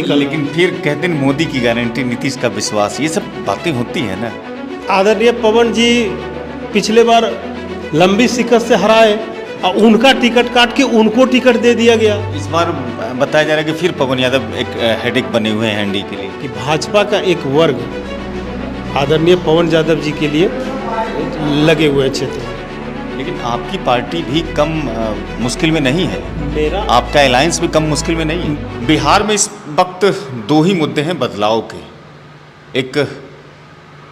लेकिन फिर कहते हैं मोदी की गारंटी, नीतीश का विश्वास, ये सब बातें होती हैं ना। आदरणीय पवन जी पिछले बार लंबी शिकस्त से हराए और उनका टिकट काट के उनको टिकट दे दिया गया। इस बार बताया जा रहा है कि फिर पवन यादव एक हेडेक बने हुए हैं एनडीए के लिए। कि भाजपा का एक वर्ग आदरणीय पवन यादव जी के लिए लगे हुए हैं क्षेत्र में। लेकिन आपकी पार्टी भी कम मुश्किल में नहीं है, मेरा आपका अलायंस भी कम मुश्किल में नहीं है। बिहार में इस वक्त दो ही मुद्दे हैं बदलाव के। एक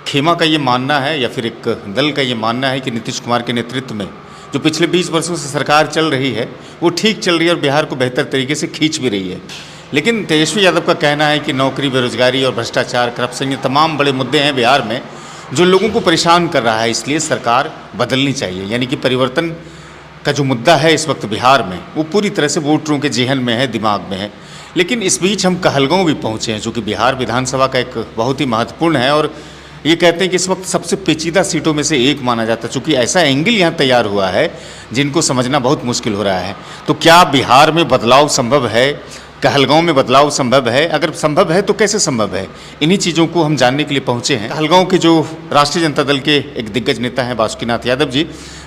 खेमा का ये मानना है या फिर एक दल का ये मानना है कि नीतीश कुमार के नेतृत्व में जो पिछले 20 वर्षों से सरकार चल रही है वो ठीक चल रही है और बिहार को बेहतर तरीके से खींच भी रही है। लेकिन तेजस्वी यादव का कहना है कि नौकरी, बेरोजगारी और भ्रष्टाचार, करप्शन, ये तमाम बड़े मुद्दे हैं बिहार में जो लोगों को परेशान कर रहा है, इसलिए सरकार बदलनी चाहिए। यानी कि परिवर्तन का जो मुद्दा है इस वक्त बिहार में वो पूरी तरह से वोटरों के जेहन में है, दिमाग में है। लेकिन इस बीच हम कहलगांव भी पहुँचे हैं जो कि बिहार विधानसभा का एक बहुत ही महत्वपूर्ण है और ये कहते हैं कि इस वक्त सबसे पेचीदा सीटों में से एक माना जाता है, चूँकि ऐसा एंगल यहाँ तैयार हुआ है जिनको समझना बहुत मुश्किल हो रहा है। तो क्या बिहार में बदलाव संभव है? कहलगांव में बदलाव संभव है? अगर संभव है तो कैसे संभव है? इन्हीं चीज़ों को हम जानने के लिए पहुँचे हैं। कहलगांव के जो राष्ट्रीय जनता दल के एक दिग्गज नेता हैं बासुकीनाथ यादव जी,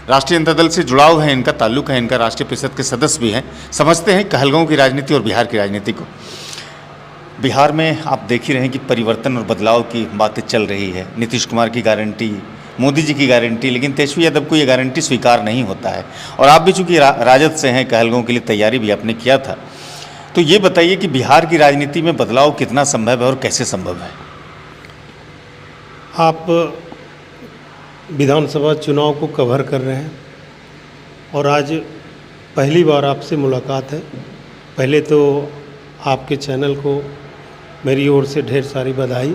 राष्ट्रीय जनता दल से जुड़ाव है, इनका ताल्लुक है, इनका राष्ट्रीय परिषद के सदस्य भी हैं। समझते हैं कहलगांव की राजनीति और बिहार की राजनीति को। बिहार में आप देख ही रहे हैं कि परिवर्तन और बदलाव की बातें चल रही है। नीतीश कुमार की गारंटी, मोदी जी की गारंटी, लेकिन तेजस्वी यादव को ये गारंटी स्वीकार नहीं होता है। और आप भी चूँकि राजद से हैं, कहलगांव के लिए तैयारी भी आपने किया था, तो ये बताइए कि बिहार की राजनीति में बदलाव कितना संभव है और कैसे संभव है? आप विधानसभा चुनाव को कवर कर रहे हैं और आज पहली बार आपसे मुलाकात है। पहले तो आपके चैनल को मेरी ओर से ढेर सारी बधाई,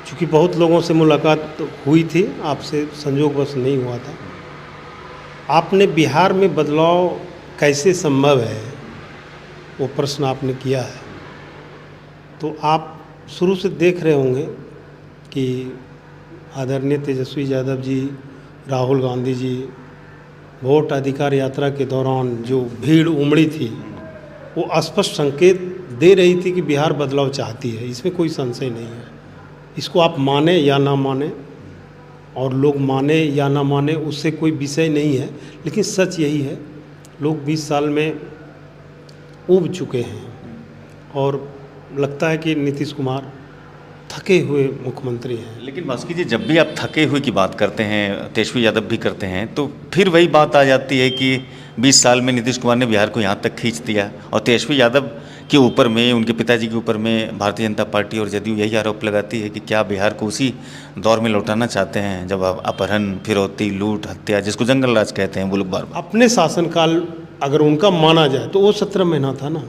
क्योंकि बहुत लोगों से मुलाकात हुई थी, आपसे संयोगवश नहीं हुआ था। आपने बिहार में बदलाव कैसे संभव है वो प्रश्न आपने किया है। तो आप शुरू से देख रहे होंगे कि आदरणीय तेजस्वी यादव जी, राहुल गांधी जी वोट अधिकार यात्रा के दौरान जो भीड़ उमड़ी थी वो स्पष्ट संकेत दे रही थी कि बिहार बदलाव चाहती है, इसमें कोई संशय नहीं है। इसको आप माने या ना माने और लोग माने या ना माने उससे कोई विषय नहीं है, लेकिन सच यही है, लोग 20 साल में ऊब चुके हैं और लगता है कि नीतीश कुमार थके हुए मुख्यमंत्री हैं। लेकिन बासुकी जी, जब भी आप थके हुए की बात करते हैं, तेजस्वी यादव भी करते हैं, तो फिर वही बात आ जाती है कि 20 साल में नीतीश कुमार ने बिहार को यहाँ तक खींच दिया और तेजस्वी यादव के ऊपर में, उनके पिताजी के ऊपर में भारतीय जनता पार्टी और जदयू यही आरोप लगाती है कि क्या बिहार को उसी दौर में लौटाना चाहते हैं जब अपहरण, फिरौती, लूट, हत्या, जिसको जंगल राज कहते हैं, वो लोग बार बार। अपने शासनकाल अगर उनका माना जाए तो वो 17 महीना था ना,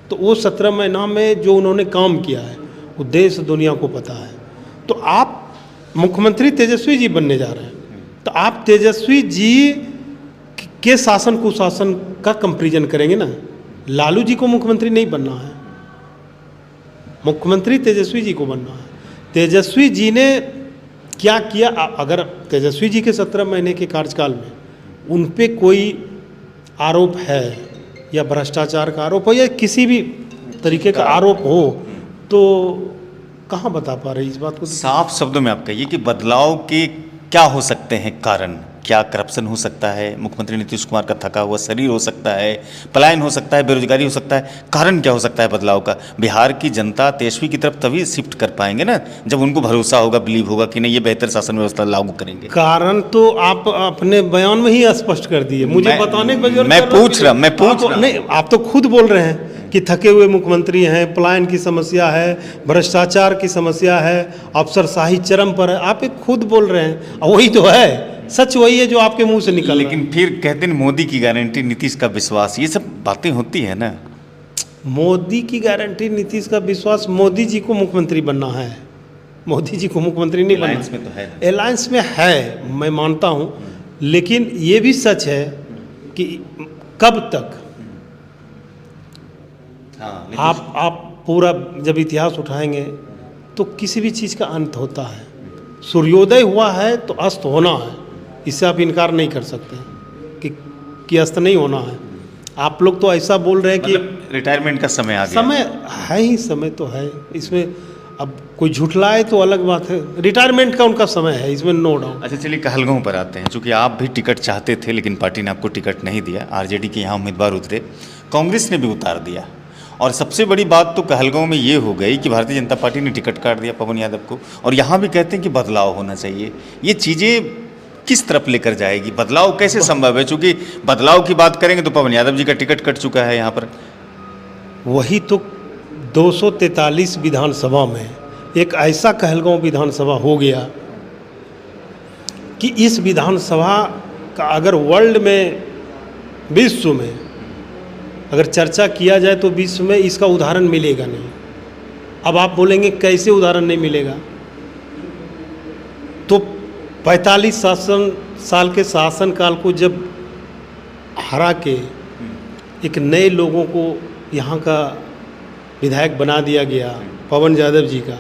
तो वो 17 महीना में जो उन्होंने काम किया है वो देश दुनिया को पता है। तो आप मुख्यमंत्री तेजस्वी जी बनने जा रहे हैं, तो आप तेजस्वी जी के शासन कुशासन का कंपैरिजन करेंगे ना। लालू जी को मुख्यमंत्री नहीं बनना है, मुख्यमंत्री तेजस्वी जी को बनना है। तेजस्वी जी ने क्या किया? अगर तेजस्वी जी के 17 महीने के कार्यकाल में उन पे कोई आरोप है या भ्रष्टाचार का आरोप हो या किसी भी तरीके का आरोप हो तो कहाँ बता पा रहे इस बात को? साफ शब्दों में आप कहिए कि बदलाव के क्या हो सकते हैं कारण? क्या करप्शन हो सकता है? मुख्यमंत्री नीतीश कुमार का थका हुआ शरीर हो सकता है, पलायन हो सकता है, बेरोजगारी हो सकता है। कारण क्या हो सकता है बदलाव का? बिहार की जनता तेजस्वी की तरफ तभी शिफ्ट कर पाएंगे ना जब उनको भरोसा होगा, बिलीव होगा कि नहीं ये बेहतर शासन व्यवस्था लागू करेंगे। कारण तो आप अपने बयान में ही स्पष्ट कर दिए, मुझे बताने की जरूरत मैं पूछ रहा नहीं, आप तो खुद बोल रहे हैं कि थके हुए मुख्यमंत्री हैं, पलायन की समस्या है, भ्रष्टाचार की समस्या है, अफसरशाही चरम पर है। आप एक खुद बोल रहे हैं, वही तो है, सच वही है जो आपके मुंह से निकल। लेकिन फिर कहते हैं मोदी की गारंटी, नीतीश का विश्वास, ये सब बातें होती है ना। मोदी की गारंटी, नीतीश का विश्वास, मोदी जी को मुख्यमंत्री बनना है, मोदी जी को मुख्यमंत्री नहीं बनना। अलायंस में तो है, अलायंस में है, मैं मानता हूँ, लेकिन ये भी सच है कि कब तक आप पूरा जब इतिहास उठाएंगे तो किसी भी चीज़ का अंत होता है। सूर्योदय हुआ है तो अस्त होना है, इससे आप इनकार नहीं कर सकते कि अस्त नहीं होना है। आप लोग तो ऐसा बोल रहे हैं कि मतलब रिटायरमेंट का समय आ गया। समय है ही, समय तो है इसमें। अब कोई झुठलाए तो अलग बात है, रिटायरमेंट का उनका समय है, इसमें नो डाउट। अच्छा चलिए कहलगांव पर आते हैं। चूंकि आप भी टिकट चाहते थे लेकिन पार्टी ने आपको टिकट नहीं दिया, आरजेडी के यहाँ उम्मीदवार उतरे, कांग्रेस ने भी उतार दिया। और सबसे बड़ी बात तो कहलगांव में ये हो गई कि भारतीय जनता पार्टी ने टिकट काट दिया पवन यादव को, और यहाँ भी कहते हैं कि बदलाव होना चाहिए। ये चीज़ें किस तरफ लेकर जाएगी? बदलाव कैसे संभव है? चूँकि बदलाव की बात करेंगे तो पवन यादव जी का टिकट कट चुका है यहाँ पर। वही तो 243 विधानसभा में एक ऐसा कहलगांव विधानसभा हो गया कि इस विधानसभा का अगर वर्ल्ड में, विश्व में अगर चर्चा किया जाए तो विश्व में इसका उदाहरण मिलेगा नहीं। अब आप बोलेंगे कैसे उदाहरण नहीं मिलेगा? तो 45 साल के शासनकाल को जब हरा के एक नए लोगों को यहाँ का विधायक बना दिया गया, पवन यादव जी का,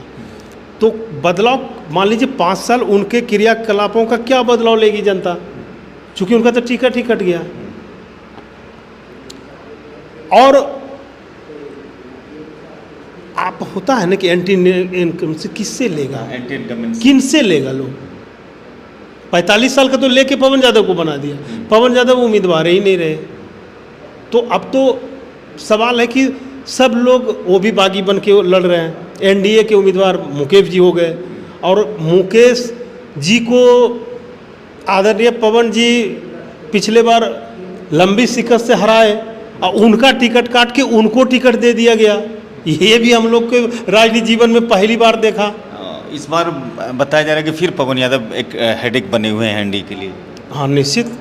तो बदलाव मान लीजिए 5 साल उनके क्रियाकलापों का क्या बदलाव लेगी जनता, चूँकि उनका तो टिकट ही कट गया। और आप होता है ना कि एंटी इनकम से किससे लेगा, एंटी इनकम किन से लेगा लोग? 45 साल का तो लेके पवन यादव को बना दिया, पवन यादव उम्मीदवार ही नहीं रहे। तो अब तो सवाल है कि सब लोग वो भी बागी बन के लड़ रहे हैं। एनडीए के उम्मीदवार मुकेश जी हो गए, और मुकेश जी को आदरणीय पवन जी पिछले बार लंबी शिकस्त से हराए, और उनका टिकट काट के उनको टिकट दे दिया गया। ये भी हम लोग के राजनीतिक जीवन में पहली बार देखा। इस बार बताया जा रहा है कि फिर पवन यादव एक हेडेक बने हुए हैं एनडीए के लिए। हाँ निश्चित,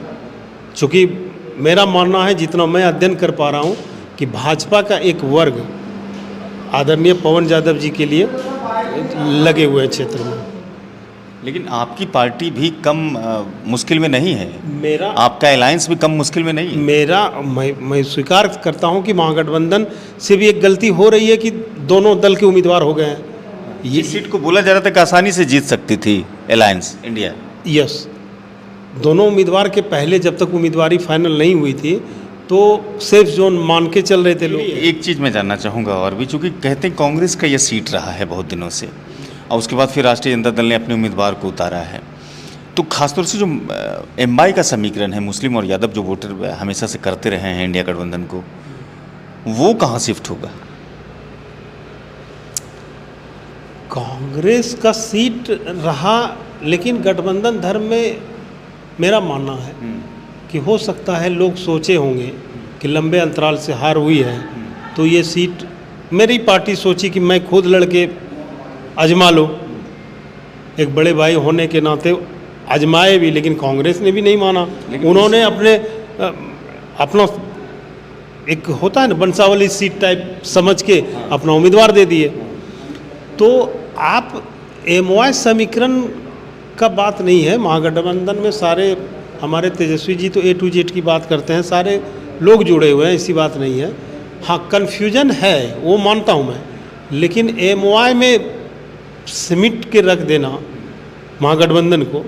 चूँकि मेरा मानना है, जितना मैं अध्ययन कर पा रहा हूँ, कि भाजपा का एक वर्ग आदरणीय पवन यादव जी के लिए लगे हुए हैं क्षेत्र में। लेकिन आपकी पार्टी भी कम मुश्किल में नहीं है, मेरा आपका अलायंस भी कम मुश्किल में नहीं है। मैं स्वीकार करता हूं कि महागठबंधन से भी एक गलती हो रही है कि दोनों दल के उम्मीदवार हो गए हैं। ये सीट को बोला जा रहा था कि आसानी से जीत सकती थी अलायंस इंडिया। यस, दोनों उम्मीदवार के पहले जब तक उम्मीदवारी फाइनल नहीं हुई थी तो सेफ जोन मान के चल रहे थे लोग। एक चीज़ मैं जानना चाहूँगा और भी, चूँकि कहते हैं कांग्रेस का यह सीट रहा है बहुत दिनों से, और उसके बाद फिर राष्ट्रीय जनता दल ने अपने उम्मीदवार को उतारा है, तो खासतौर से जो एमवाई का समीकरण है, मुस्लिम और यादव जो वोटर हमेशा से करते रहे हैं इंडिया गठबंधन को, वो कहाँ शिफ्ट होगा? कांग्रेस का सीट रहा, लेकिन गठबंधन धर्म में मेरा मानना है कि हो सकता है लोग सोचे होंगे कि लंबे अंतराल से हार हुई है, तो ये सीट मेरी पार्टी सोची कि मैं खुद लड़के आजमा लो। एक बड़े भाई होने के नाते आजमाए भी, लेकिन कांग्रेस ने भी नहीं माना। उन्होंने अपना एक होता है ना बंसावली सीट टाइप समझ के अपना उम्मीदवार दे दिए। तो आप एमवाई समीकरण का बात नहीं है। महागठबंधन में सारे हमारे तेजस्वी जी तो A to Z की बात करते हैं, सारे लोग जुड़े हुए हैं, ऐसी बात नहीं है। हाँ कन्फ्यूजन है, वो मानता हूँ मैं, लेकिन एमवाई में सिमट के रख देना महागठबंधन को,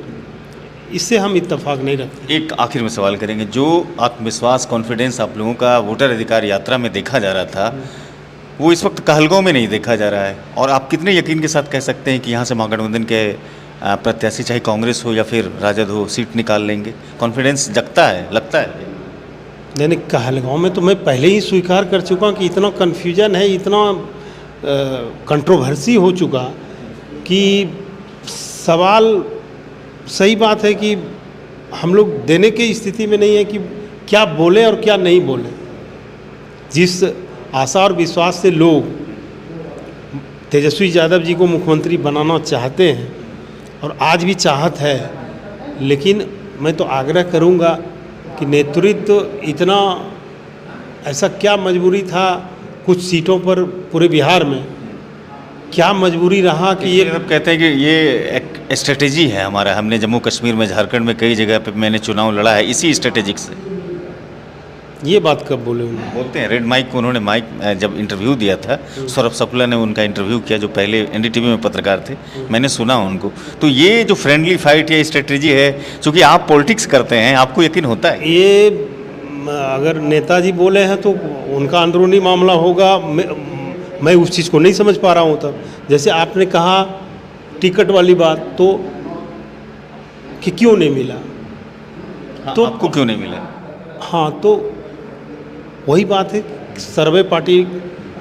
इससे हम इत्तेफाक नहीं रखते। एक आखिर में सवाल करेंगे, जो आत्मविश्वास कॉन्फिडेंस आप लोगों का वोटर अधिकार यात्रा में देखा जा रहा था, वो इस वक्त कहलगांव में नहीं देखा जा रहा है, और आप कितने यकीन के साथ कह सकते हैं कि यहाँ से महागठबंधन के प्रत्याशी चाहे कांग्रेस हो या फिर राजद हो सीट निकाल लेंगे? कॉन्फिडेंस जगता है, लगता है? नहीं, कहलगांव में तो मैं पहले ही स्वीकार कर चुका हूँ कि इतना कन्फ्यूजन है, इतना कंट्रोवर्सी हो चुका कि सवाल सही बात है कि हम लोग देने की स्थिति में नहीं है कि क्या बोले और क्या नहीं बोले। जिस आशा और विश्वास से लोग तेजस्वी यादव जी को मुख्यमंत्री बनाना चाहते हैं, और आज भी चाहत है, लेकिन मैं तो आग्रह करूंगा कि नेतृत्व इतना, ऐसा क्या मजबूरी था कुछ सीटों पर पूरे बिहार में, क्या मजबूरी रहा कि ये अब कहते हैं कि ये एक स्ट्रेटेजी है हमारा, हमने जम्मू कश्मीर में, झारखंड में कई जगह पे मैंने चुनाव लड़ा है इसी स्ट्रेटेजिक से। ये बात कब बोले उन्होंने? बोलते हैं रेड माइक को, उन्होंने माइक जब इंटरव्यू दिया था, सौरभ शुक्ला ने उनका इंटरव्यू किया, जो पहले एनडीटीवी में पत्रकार थे, मैंने सुना उनको। तो ये जो फ्रेंडली फाइट या स्ट्रेटेजी है, चूँकि आप पॉलिटिक्स करते हैं, आपको यकीन होता है? ये अगर नेताजी बोले हैं तो उनका अंदरूनी मामला होगा, मैं उस चीज़ को नहीं समझ पा रहा हूँ। तब जैसे आपने कहा टिकट वाली बात, तो कि क्यों नहीं मिला, हाँ, तो आपको क्यों नहीं मिला? हाँ, तो वही बात है, सर्वे पार्टी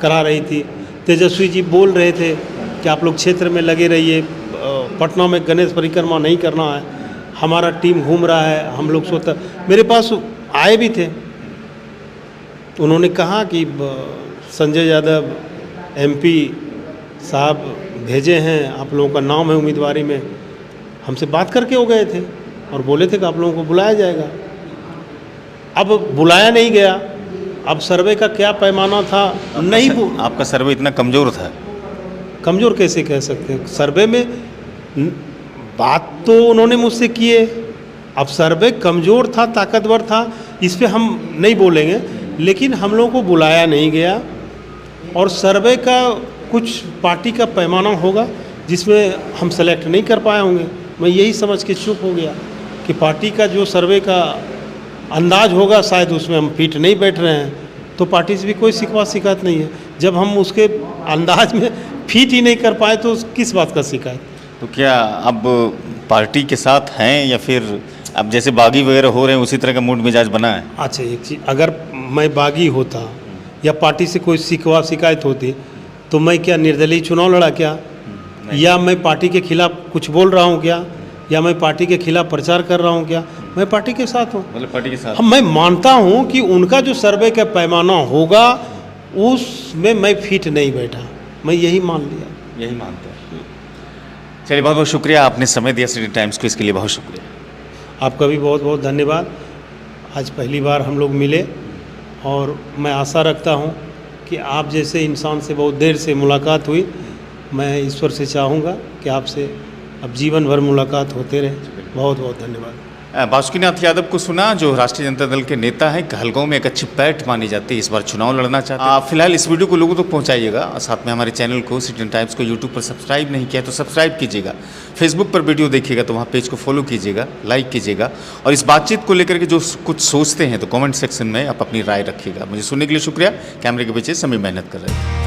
करा रही थी, तेजस्वी जी बोल रहे थे कि आप लोग क्षेत्र में लगे रहिए, पटना में गणेश परिक्रमा नहीं करना है, हमारा टीम घूम रहा है, हम लोग स्वतः, मेरे पास आए भी थे, उन्होंने कहा कि संजय यादव MP साहब भेजे हैं, आप लोगों का नाम है उम्मीदवारी में, हमसे बात करके हो गए थे और बोले थे कि आप लोगों को बुलाया जाएगा। अब बुलाया नहीं गया, अब सर्वे का क्या पैमाना था, नहीं आपका सर्वे इतना कमज़ोर था? कमज़ोर कैसे कह सकते हैं? सर्वे में बात तो उन्होंने मुझसे की है, अब सर्वे कमज़ोर था ताकतवर था इस पे हम नहीं बोलेंगे, लेकिन हम लोगों को बुलाया नहीं गया और सर्वे का कुछ पार्टी का पैमाना होगा जिसमें हम सेलेक्ट नहीं कर पाए होंगे। मैं यही समझ के चुप हो गया कि पार्टी का जो सर्वे का अंदाज होगा शायद उसमें हम फिट नहीं बैठ रहे हैं, तो पार्टी से भी कोई शिकवा शिकायत नहीं है। जब हम उसके अंदाज में फिट ही नहीं कर पाए तो किस बात का शिकायत? तो क्या अब पार्टी के साथ हैं या फिर अब जैसे बागी वगैरह हो रहे हैं उसी तरह का मूड मिजाज बना है? अच्छा, एक चीज़, अगर मैं बागी होता या पार्टी से कोई शिकवा शिकायत होती तो मैं क्या निर्दलीय चुनाव लड़ा क्या, या मैं पार्टी के खिलाफ कुछ बोल रहा हूँ क्या, या मैं पार्टी के खिलाफ प्रचार कर रहा हूँ क्या? मैं पार्टी के साथ हूँ। मतलब पार्टी के साथ? हाँ, मैं मानता हूँ कि उनका जो सर्वे का पैमाना होगा उसमें मैं फिट नहीं बैठा, मैं यही मान लिया। यही मानते हैं। चलिए, बहुत बहुत शुक्रिया, आपने समय दिया सिटी टाइम्स को, इसके लिए बहुत शुक्रिया। आपका भी बहुत बहुत धन्यवाद। आज पहली बार हम लोग मिले और मैं आशा रखता हूँ कि आप जैसे इंसान से बहुत देर से मुलाकात हुई, मैं ईश्वर से चाहूँगा कि आपसे अब जीवन भर मुलाकात होते रहे। बहुत बहुत धन्यवाद। बासुकीनाथ यादव को सुना, जो राष्ट्रीय जनता दल के नेता हैं, कहलगांव में एक अच्छी पैठ मानी जाती है, इस बार चुनाव लड़ना चाहते हैं। फिलहाल इस वीडियो को लोगों तक पहुंचाइएगा और साथ में हमारे चैनल को सिटी टाइम्स को यूट्यूब पर सब्सक्राइब नहीं किया तो सब्सक्राइब कीजिएगा, फेसबुक पर वीडियो देखिएगा तो वहाँ पेज को फॉलो कीजिएगा, लाइक कीजिएगा और इस बातचीत को लेकर के जो कुछ सोचते हैं तो कमेंट सेक्शन में आप अपनी राय रखिएगा। मुझे सुनने के लिए शुक्रिया। कैमरे के पीछे सभी मेहनत कर रहे हैं।